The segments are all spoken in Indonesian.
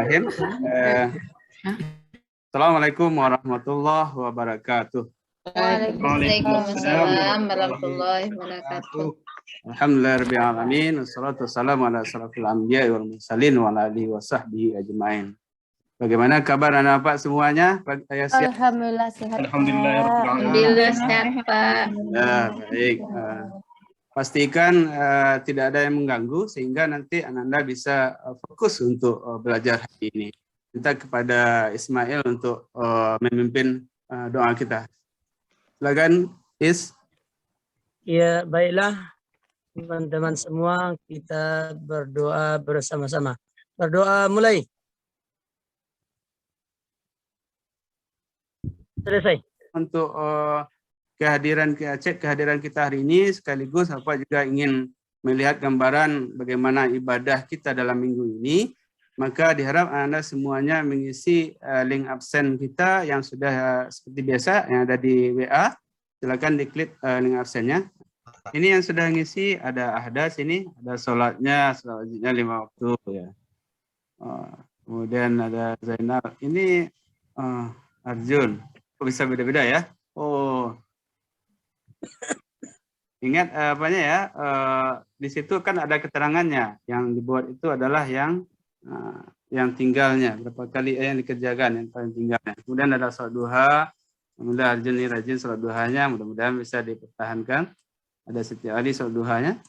Bismillahirrahmanirrahim. Assalamualaikum warahmatullahi wabarakatuh. Waalaikumsalam warahmatullahi wabarakatuh. Alhamdulillahirabbil alamin, wassalatu wassalamu ala asrofil anbiya'i wal mursalin wa ala alihi wa sahbihi ajmain. Bagaimana kabar anak Pak semuanya? Alhamdulillah sehat. Alhamdulillah sehat Pak. Ya, baik. Pastikan tidak ada yang mengganggu sehingga nanti Ananda bisa fokus untuk belajar hari ini. Minta kepada Ismail untuk memimpin doa kita. Silakan, Is. Ya, baiklah teman-teman semua, kita berdoa bersama-sama. Berdoa mulai. Selesai. Untuk kehadiran kita hari ini, sekaligus apa juga ingin melihat gambaran bagaimana ibadah kita dalam minggu ini, maka diharap Anda semuanya mengisi link absen kita yang sudah seperti biasa yang ada di WA. Silakan diklik link absennya. Ini yang sudah ngisi ada Ahdas, ini ada sholatnya 5 waktu ya. Kemudian ada Zainal. Ini Arjun. Kok bisa beda-beda ya? Oh. Ingat apanya ya? Di situ kan ada keterangannya. Yang dibuat itu adalah yang tinggalnya, berapa kali yang dikerjakan, yang paling tinggalnya. Kemudian ada sholat duha, kemudian Arjun ini rajin sholat duhanya, mudah-mudahan bisa dipertahankan. Ada setiap hari sholat duhanya,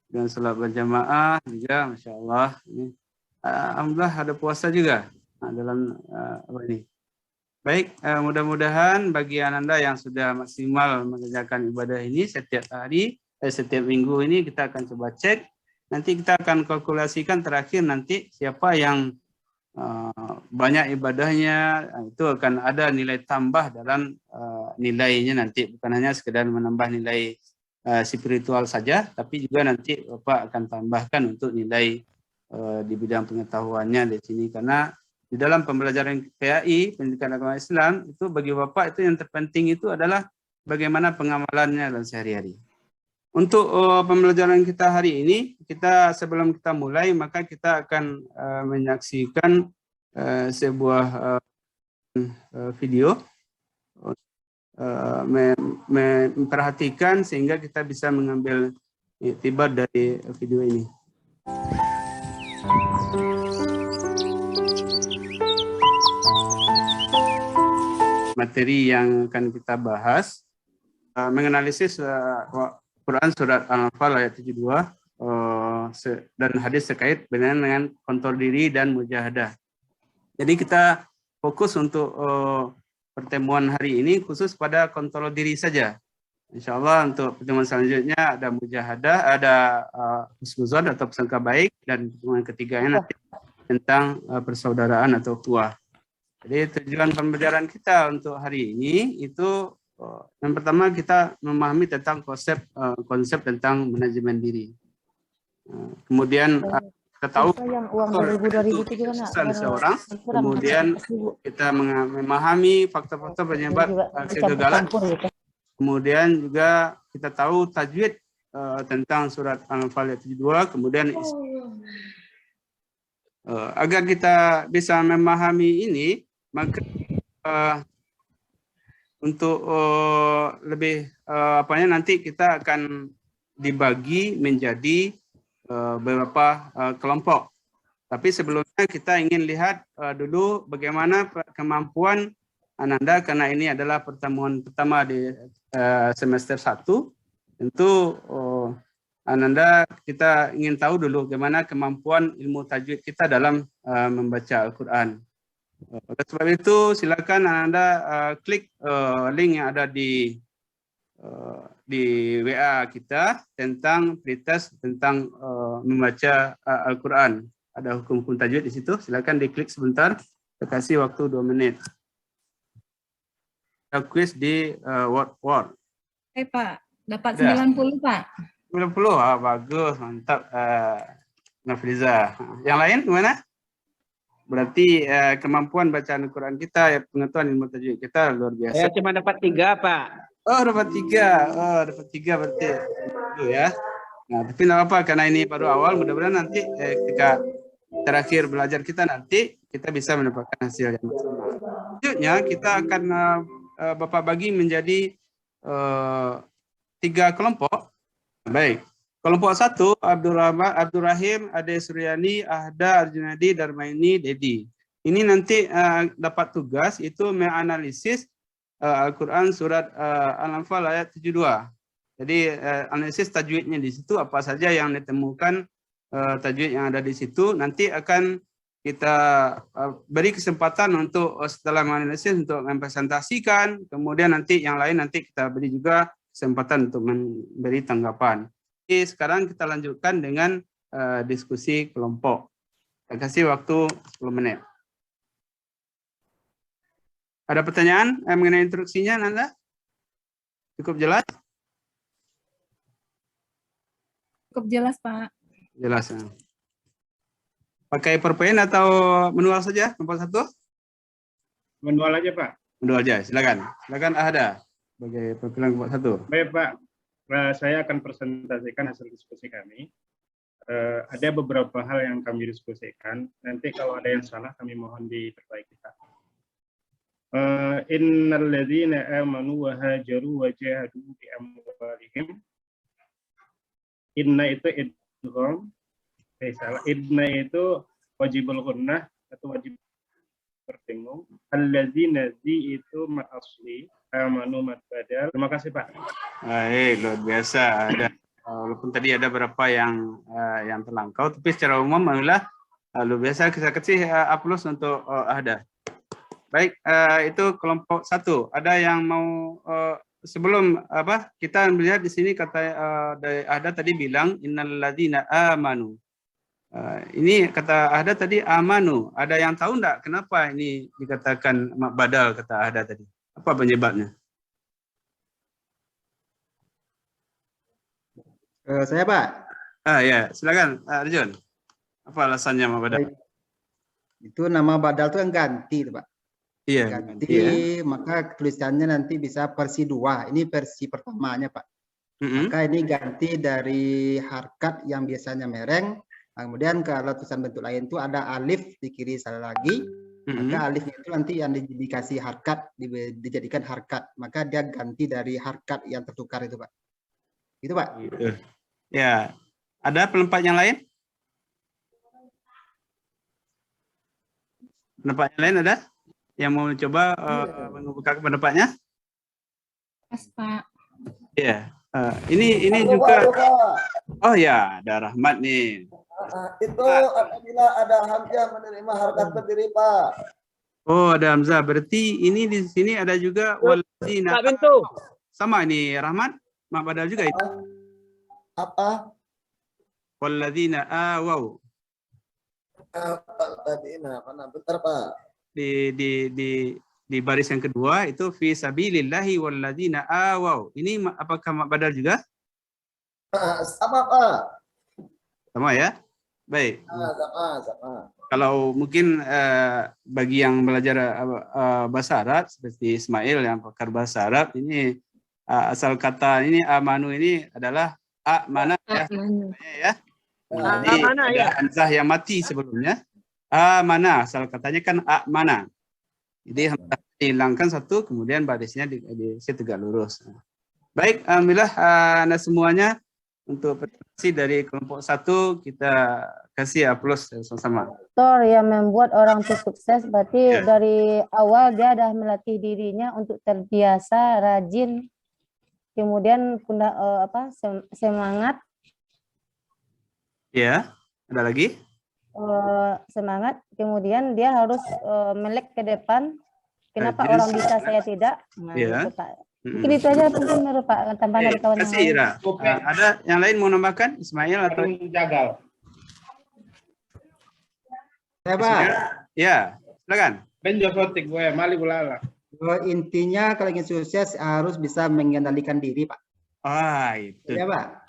dan sholat berjamaah juga, Masya Allah. Ini, alhamdulillah ada puasa juga dalam apa ini. Baik, mudah-mudahan bagi Ananda yang sudah maksimal mengerjakan ibadah ini setiap hari, setiap minggu ini kita akan coba cek. Nanti kita akan kalkulasikan terakhir nanti siapa yang banyak ibadahnya, itu akan ada nilai tambah dalam nilainya nanti. Bukan hanya sekedar menambah nilai spiritual saja, tapi juga nanti Bapak akan tambahkan untuk nilai di bidang pengetahuannya di sini. Karena di dalam pembelajaran PAI, pendidikan agama Islam, itu bagi Bapak itu yang terpenting itu adalah bagaimana pengamalannya dalam sehari-hari. Untuk pembelajaran kita hari ini, sebelum kita mulai, maka kita akan menyaksikan sebuah video, memperhatikan sehingga kita bisa mengambil iktibar dari video ini. Materi yang akan kita bahas menganalisis Quran surat Al-Anfal ayat 72 dan hadis terkait dengan kontrol diri dan mujahadah. Jadi kita fokus untuk pertemuan hari ini khusus pada kontrol diri saja. Insya Allah untuk pertemuan selanjutnya ada mujahadah, ada husnuzon atau prasangka baik, dan pertemuan ketiganya nanti tentang persaudaraan atau ukhuwah. Jadi tujuan pembelajaran kita untuk hari ini itu yang pertama kita memahami tentang konsep tentang manajemen diri. Kemudian kita tahu yang uang 2000 seseorang. Kemudian kita memahami faktor-faktor penyebab kegagalan. Kemudian juga kita tahu tajwid tentang surat Al-Anfal ayat 72. Kemudian agar kita bisa memahami ini, maka untuk lebih nanti kita akan dibagi menjadi beberapa kelompok. Tapi sebelumnya kita ingin lihat dulu bagaimana kemampuan Ananda, karena ini adalah pertemuan pertama di semester 1. Tentu Ananda, kita ingin tahu dulu bagaimana kemampuan ilmu tajwid kita dalam membaca Al-Quran. Oleh sebab itu, silakan Anda klik link yang ada di WA kita tentang pretest tentang membaca Al-Quran. Ada hukum-hukum tajwid di situ. Silakan diklik sebentar. Saya kasih waktu 2 menit. Ada quiz di Word. Pak, dapat 90 Pak. 90, bagus, mantap. Nafriza. Yang lain gimana? Berarti kemampuan bacaan Al-Quran kita, pengetahuan ilmu tajwid kita luar biasa. Saya cuma dapat 3, Pak. Oh, dapat 3. Oh, dapat 3 berarti. Itu ya. Nah, tapi tidak apa, karena ini baru awal, mudah-mudahan nanti ketika terakhir belajar kita nanti kita bisa mendapatkan hasil yang maksimal. Selanjutnya kita akan Bapak bagi menjadi 3 kelompok. Baik. Kelompok 1 Abdul Rahim, Ade Suryani, Ahda, Arjunadi, Darmaini, Dedi. Ini nanti dapat tugas itu menganalisis Al-Quran surat Al-Anfal ayat 72. Jadi analisis tajwidnya di situ apa saja yang ditemukan tajwid yang ada di situ, nanti akan kita beri kesempatan untuk setelah menganalisis untuk mempresentasikan, kemudian nanti yang lain nanti kita beri juga kesempatan untuk memberi tanggapan. Jadi sekarang kita lanjutkan dengan diskusi kelompok. Saya kasih waktu 10 menit. Ada pertanyaan mengenai instruksinya, Nanda? Cukup jelas? Cukup jelas, Pak. Jelas. Ya. Pakai PowerPoint atau manual saja, kelompok 1? Manual aja, Pak. Manual aja, silakan. Silakan Ahda sebagai perwakilan kelompok 1. Baik, Pak. Saya akan presentasikan hasil diskusi kami. Ada beberapa hal yang kami diskusikan. Nanti kalau ada yang salah, kami mohon diperbaiki, Pak. Innal ladzina amanu wa hajaru wa jahadu bi amwalihim. Inna itu idgham. Salah. Inna itu wajibul gunnah atau wajib berdengung. Alladzina zi itu ma'asli amanu mad badal. Terima kasih, Pak. Baik, luar biasa. Ada walaupun tadi ada beberapa yang terlangkau, tapi secara umum adalah luar biasa. Kita kasih aplaus untuk Ahda. Baik, itu kelompok 1. Ada yang mau sebelum kita melihat di sini kata Ahda tadi bilang innal ladzina amanu. Ini kata Ahda tadi amanu. Ada yang tahu enggak kenapa ini dikatakan mak badal kata Ahda tadi? Apa penyebabnya? Saya, Pak. Ya, silakan Arjun. Apa alasannya mak badal? Itu nama badal itu yang ganti, Pak. Iya, Ganti, ya. maka tulisannya nanti bisa versi 2. Ini versi pertamanya, Pak. Maka ini ganti dari harkat yang biasanya mereng. Kemudian kalau tulisan bentuk lain itu ada alif di kiri sana lagi. Maka alifnya itu nanti yang dikasih harkat, dijadikan harkat. Maka dia ganti dari harkat yang tertukar itu, Pak. Itu, Pak. Ya, ada pendapat yang lain? Pendapat yang lain ada? Yang mau coba membuka pendapatnya? Pas, Pak. Iya. Ini juga. Oh ya, ada Rahmat nih. Itu apabila ada Hamzah menerima harkat berdiri, Pak. Oh, ada Hamzah. Berarti ini di sini ada juga walladzina. Pak Bintu. Sama ini Rahmat, mak badal juga itu. Apa? Walladzina awaw. Tadi mana? Bentar, Pak. Di baris yang kedua itu fi sabilillahi walladzina awaw. Ini apakah mak badal juga? Sama, Pak. Sama ya? Baik. Sama. Kalau mungkin bagi yang belajar bahasa Arab seperti Ismail yang pakar bahasa Arab, ini asal kata ini amanu ini adalah mana ya? Ya. Jadi ada hamzah yang mati sebelumnya. Mana asal katanya kan mana. Jadi hamzah dihilangkan satu, kemudian barisnya di tegak lurus. Baik, alhamdulillah Anda semuanya untuk presentasi dari kelompok 1 kita kasih aplaus sama-sama. Faktor yang membuat orang itu sukses berarti dari awal dia dah melatih dirinya untuk terbiasa, rajin, kemudian semangat. Ya, ada lagi? Semangat, kemudian dia harus melek ke depan. Kenapa orang bisa saya tidak? Nah, ya. Gitu, Pak. Mungkin itu aja mungkin menurut Pak tambahan dari kawan yang kasih, lain. ada yang lain mau nambahkan? Ismail atau Jagal. Saya, Pak. Ya, silakan. Ben Josotik gue, mali bulala. Intinya kalau ingin sukses harus bisa mengendalikan diri, Pak. Itu. Ya, Pak.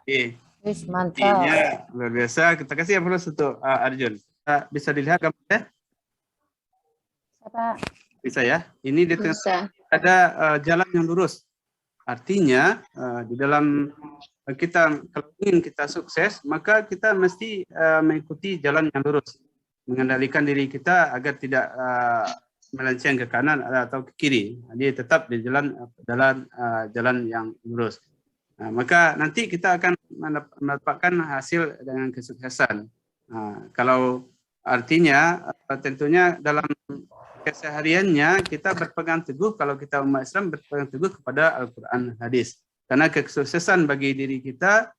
Wis, mantap. Intinya luar biasa. Kita kasih aplaus untuk Arjun. Bisa dilihat gambarnya? Pak. Bisa ya. Ini di Bisa. ada jalan yang lurus. Artinya di dalam kita kalau ingin kita sukses, maka kita mesti mengikuti jalan yang lurus. mengendalikan diri kita agar tidak melenceng ke kanan atau ke kiri. Dia tetap di jalan yang lurus. Maka nanti kita akan mendapatkan hasil dengan kesuksesan. Kalau artinya tentunya dalam kesehariannya kita berpegang teguh, kalau kita umat Islam berpegang teguh kepada Al-Quran hadis. Karena kesuksesan bagi diri kita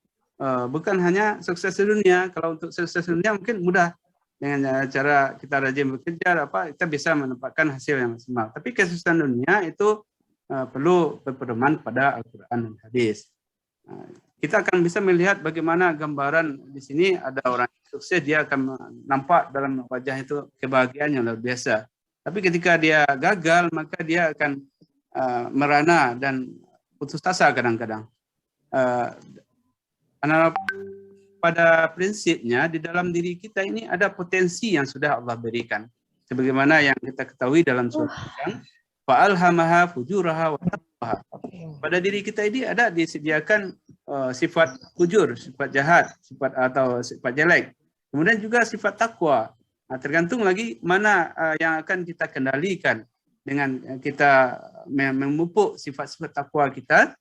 bukan hanya sukses di dunia. Kalau untuk sukses di dunia mungkin mudah. Dengan cara kita rajin bekerja, kita bisa mendapatkan hasil yang maksimal. Tapi kesuksesan dunia itu perlu berpedoman pada Al-Quran dan hadis. Kita akan bisa melihat bagaimana gambaran di sini ada orang sukses, dia akan nampak dalam wajah itu kebahagiaan yang luar biasa. Tapi ketika dia gagal, maka dia akan merana dan putus asa kadang-kadang. Pada prinsipnya di dalam diri kita ini ada potensi yang sudah Allah berikan. Sebagaimana yang kita ketahui dalam surat Al-Quran, fa'alhamaha fujuraha wa taqwaha. Pada diri kita ini ada disediakan sifat fujur, sifat jahat, sifat jelek. Kemudian juga sifat takwa. Tergantung lagi mana yang akan kita kendalikan dengan kita memupuk sifat-sifat takwa kita.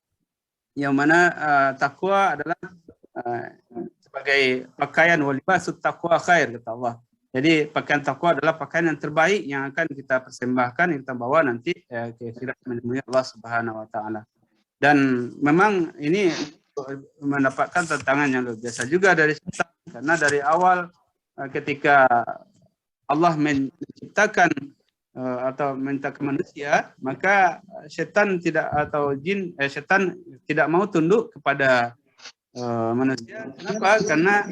Yang mana takwa adalah sebagai pakaian walibasut taqwa khair, kata Allah. Jadi pakaian takwa adalah pakaian yang terbaik yang akan kita persembahkan, yang kita bawa nanti ke akhirat menemui Allah Subhanahu wa taala. Dan memang ini mendapatkan tantangan yang luar biasa juga dari setan, karena dari awal ketika Allah menciptakan atau menciptakan manusia, maka setan tidak mau tunduk kepada manusia. Kenapa? Karena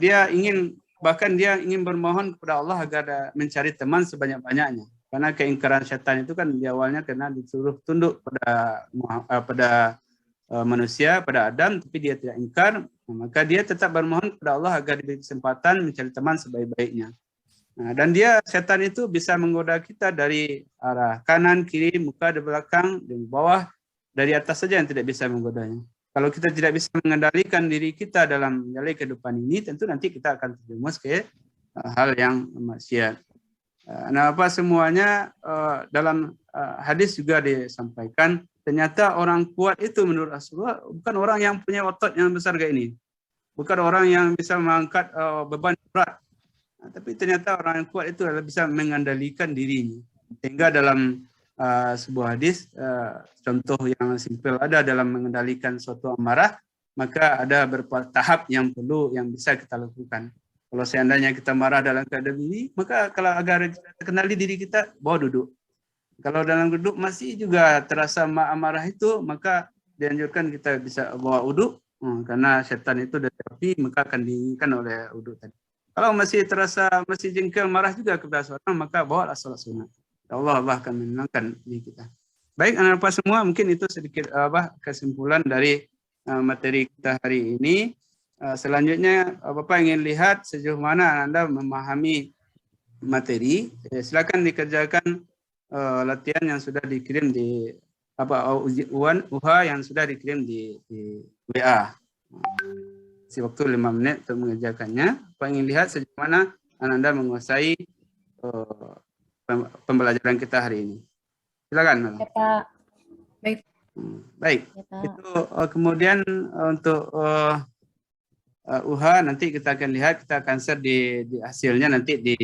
dia ingin bermohon kepada Allah agar mencari teman sebanyak-banyaknya. Karena keingkaran setan itu kan di awalnya karena disuruh tunduk pada manusia, pada Adam, tapi dia tidak ingkar, maka dia tetap bermohon kepada Allah agar diberi kesempatan mencari teman sebaik-baiknya. Dan setan itu bisa menggoda kita dari arah kanan, kiri, muka, di belakang, di bawah, dari atas saja yang tidak bisa menggodanya. Kalau kita tidak bisa mengendalikan diri kita dalam menjalani kehidupan ini, tentu nanti kita akan terjerumus ke hal yang maksiat. Nah, semuanya dalam hadis juga disampaikan, ternyata orang kuat itu menurut Rasulullah bukan orang yang punya otot yang besar kayak ini, bukan orang yang bisa mengangkat beban berat, tapi ternyata orang yang kuat itu adalah bisa mengendalikan dirinya. Sehingga dalam sebuah hadis, contoh yang simpel ada dalam mengendalikan suatu amarah, maka ada beberapa tahap yang bisa kita lakukan. Kalau seandainya kita marah dalam keadaan ini, maka kalau agar kita kenali diri kita, bawa duduk. Kalau dalam duduk masih juga terasa amarah itu, maka dianjurkan kita bisa bawa uduk, karena setan itu dari api, maka akan diinginkan oleh uduk tadi. Kalau masih jengkel marah juga kepada seorang, maka bawa salat sunat. Allah akan menenangkan diri kita. Baik, anak-anak semua, mungkin itu sedikit kesimpulan dari materi kita hari ini. Selanjutnya, Bapak ingin lihat sejauh mana Anda memahami materi. Silakan dikerjakan latihan yang sudah dikirim di UHA yang sudah dikirim di WA. Si waktu 5 menit untuk mengerjakannya. Bapak ingin lihat sejauh mana Anda menguasai pembelajaran kita hari ini. Silakan. Baik. Itu kemudian untuk UHA nanti kita akan lihat, kita akan share di hasilnya nanti di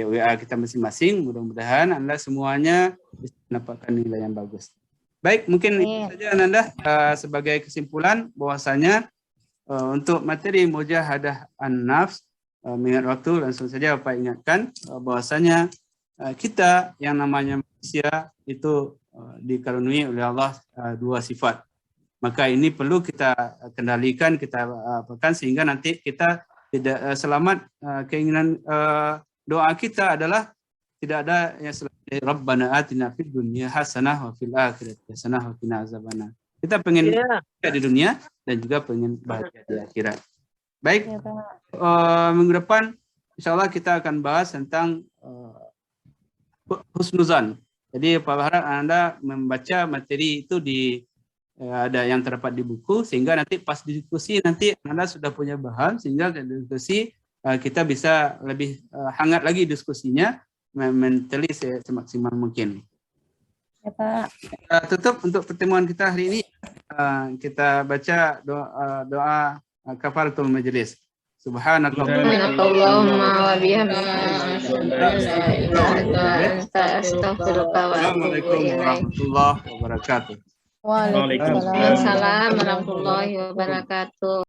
WA kita masing-masing. Mudah-mudahan Anda semuanya bisa mendapatkan nilai yang bagus. Baik, mungkin itu saja Anda sebagai kesimpulan bahwasanya untuk materi mujahadah an-nafs, mengingat waktu, langsung saja Bapak ingatkan bahwasanya kita yang namanya manusia itu dikaruniai oleh Allah dua sifat. Maka ini perlu kita kendalikan, kita apakan sehingga nanti kita tidak selamat. Keinginan doa kita adalah tidak ada yang selain Rabbana atina fid dunya hasanah wa fil akhirati hasanah wa qina azabannar. Kita pengen bahagia di dunia dan juga pengen bahagia di akhirat. Baik, minggu depan insya Allah kita akan bahas tentang husnuzan. Jadi Pak Harap Anda membaca materi itu ada yang terdapat di buku, sehingga nanti pas diskusi nanti Anda sudah punya bahan, sehingga diskusi kita bisa lebih hangat lagi diskusinya, mentally semaksimal mungkin. Ya, Pak. Kita tutup untuk pertemuan kita hari ini. Kita baca doa kafaratul majelis. Subhanakallahumma wa bihamdika astaghfiruka wa atubu Assalamualaikum warahmatullahi wabarakatuh. Waalaikumsalam. Waalaikumsalam warahmatullahi wabarakatuh.